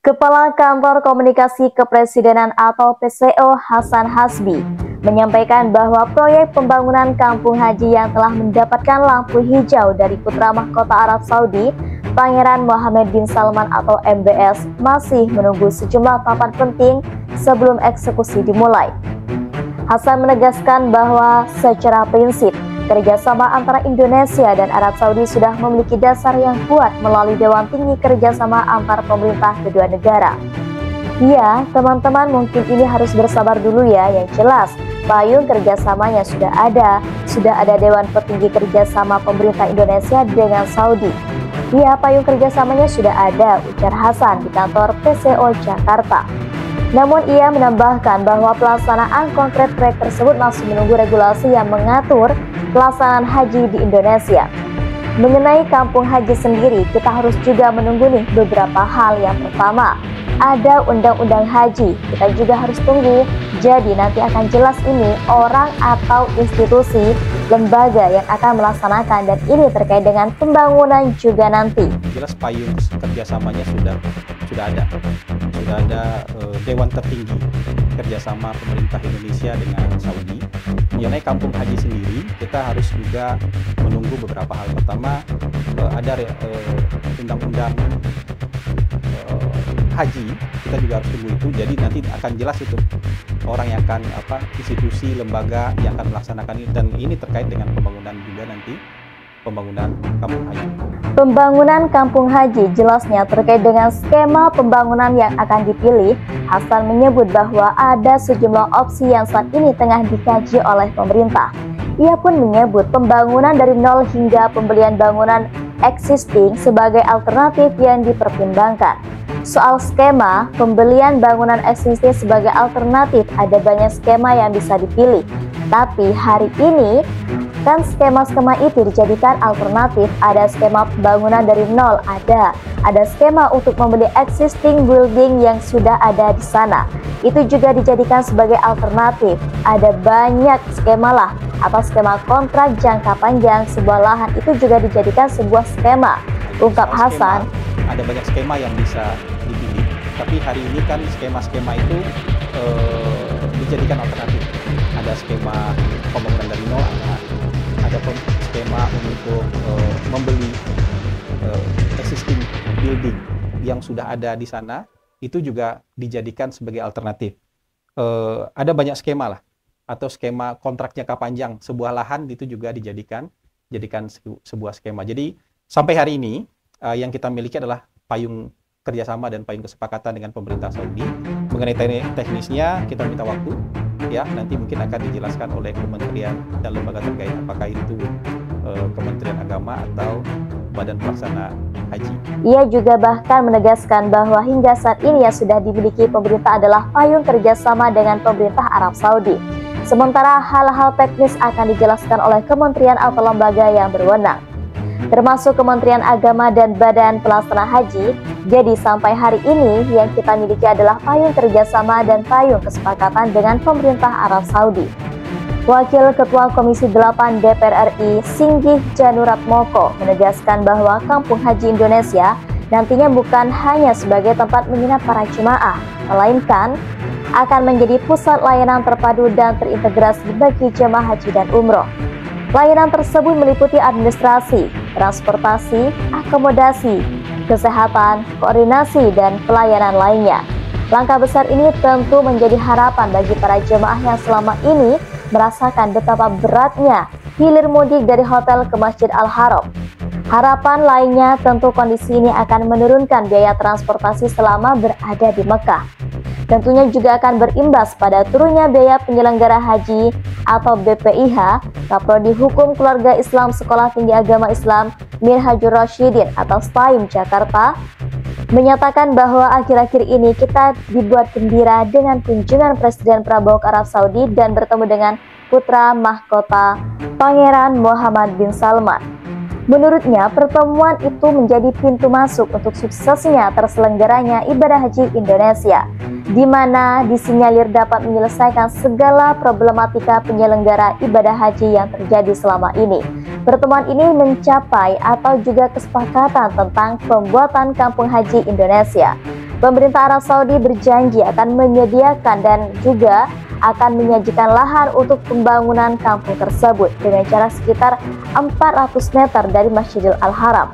Kepala Kantor Komunikasi Kepresidenan atau PCO Hasan Hasbi menyampaikan bahwa proyek pembangunan kampung haji yang telah mendapatkan lampu hijau dari putra mahkota Arab Saudi, Pangeran Mohammed bin Salman atau MBS, masih menunggu sejumlah tahapan penting sebelum eksekusi dimulai. Hasan menegaskan bahwa secara prinsip, kerjasama antara Indonesia dan Arab Saudi sudah memiliki dasar yang kuat melalui Dewan Tinggi Kerjasama antar pemerintah kedua negara. Ya, teman-teman, mungkin ini harus bersabar dulu ya. Yang jelas, payung kerjasamanya sudah ada Dewan Petinggi Kerjasama Pemerintah Indonesia dengan Saudi. Ya, payung kerjasamanya sudah ada, ujar Hasan di kantor PCO Jakarta. Namun ia menambahkan bahwa pelaksanaan konkret proyek tersebut masih menunggu regulasi yang mengatur pelaksanaan haji di Indonesia. Mengenai kampung haji sendiri, kita harus juga menunggu nih beberapa hal. Yang pertama, ada undang-undang haji, kita juga harus tunggu. Jadi nanti akan jelas ini orang atau institusi, lembaga yang akan melaksanakan, dan ini terkait dengan pembangunan juga nanti. Jelas payung kerjasamanya sudah ada Dewan Tertinggi Kerjasama Pemerintah Indonesia dengan Saudi. Mengenai kampung haji sendiri, kita harus juga menunggu beberapa hal. Pertama, ada undang-undang haji, kita juga harus tunggu itu. Jadi nanti akan jelas itu orang yang akan institusi, lembaga yang akan melaksanakan ini, dan ini terkait dengan pembangunan juga nanti, pembangunan kampung haji. Pembangunan kampung haji jelasnya terkait dengan skema pembangunan yang akan dipilih. Hasan menyebut bahwa ada sejumlah opsi yang saat ini tengah dikaji oleh pemerintah. Ia pun menyebut pembangunan dari nol hingga pembelian bangunan existing sebagai alternatif yang dipertimbangkan. Soal skema pembelian bangunan existing sebagai alternatif, ada banyak skema yang bisa dipilih. Tapi hari ini kan skema-skema itu dijadikan alternatif. Ada skema pembangunan dari nol, ada skema untuk membeli existing building yang sudah ada di sana, itu juga dijadikan sebagai alternatif. Ada banyak skema lah, atau skema kontrak jangka panjang sebuah lahan, itu juga dijadikan sebuah skema, ungkap Hasan. Ada banyak skema yang bisa dipilih, tapi hari ini kan skema-skema itu dijadikan alternatif. Ada skema pembangunan dari nol, ada skema untuk membeli existing building yang sudah ada di sana, itu juga dijadikan sebagai alternatif. Ada banyak skema lah, atau skema kontrak jangka panjang sebuah lahan, itu juga dijadikan sebuah skema. Jadi sampai hari ini yang kita miliki adalah payung kerjasama dan payung kesepakatan dengan pemerintah Saudi. Mengenai teknisnya kita minta waktu, ya, nanti mungkin akan dijelaskan oleh kementerian dan lembaga terkait, apakah itu Kementerian Agama atau Badan Pelaksana Haji. Ia juga bahkan menegaskan bahwa hingga saat ini yang sudah dimiliki pemerintah adalah payung kerjasama dengan pemerintah Arab Saudi. Sementara hal-hal teknis akan dijelaskan oleh kementerian atau lembaga yang berwenang, termasuk Kementerian Agama dan Badan Pelaksana Haji. Jadi sampai hari ini yang kita miliki adalah payung kerjasama dan payung kesepakatan dengan pemerintah Arab Saudi. Wakil Ketua Komisi 8 DPR RI Singgih Januratmoko menegaskan bahwa Kampung Haji Indonesia nantinya bukan hanya sebagai tempat menginap para jemaah, melainkan akan menjadi pusat layanan terpadu dan terintegrasi bagi jemaah haji dan umroh. Layanan tersebut meliputi administrasi, transportasi, akomodasi, kesehatan, koordinasi, dan pelayanan lainnya. Langkah besar ini tentu menjadi harapan bagi para jemaah yang selama ini merasakan betapa beratnya hilir mudik dari hotel ke Masjid Al-Haram. Harapan lainnya tentu kondisi ini akan menurunkan biaya transportasi selama berada di Mekah. Tentunya juga akan berimbas pada turunnya biaya penyelenggara haji atau BPIH. Kaprodi Hukum Keluarga Islam Sekolah Tinggi Agama Islam Minhajul Rasyidin atau STAIM Jakarta menyatakan bahwa akhir-akhir ini kita dibuat gembira dengan kunjungan Presiden Prabowo ke Arab Saudi dan bertemu dengan putra mahkota Pangeran Mohammed bin Salman. Menurutnya, pertemuan itu menjadi pintu masuk untuk suksesnya terselenggaranya ibadah haji Indonesia, di mana disinyalir dapat menyelesaikan segala problematika penyelenggara ibadah haji yang terjadi selama ini. Pertemuan ini mencapai atau juga kesepakatan tentang pembuatan kampung haji Indonesia. Pemerintah Arab Saudi berjanji akan menyediakan dan juga akan menyajikan lahan untuk pembangunan kampung tersebut dengan jarak sekitar 400 meter dari Masjidil Al-Haram.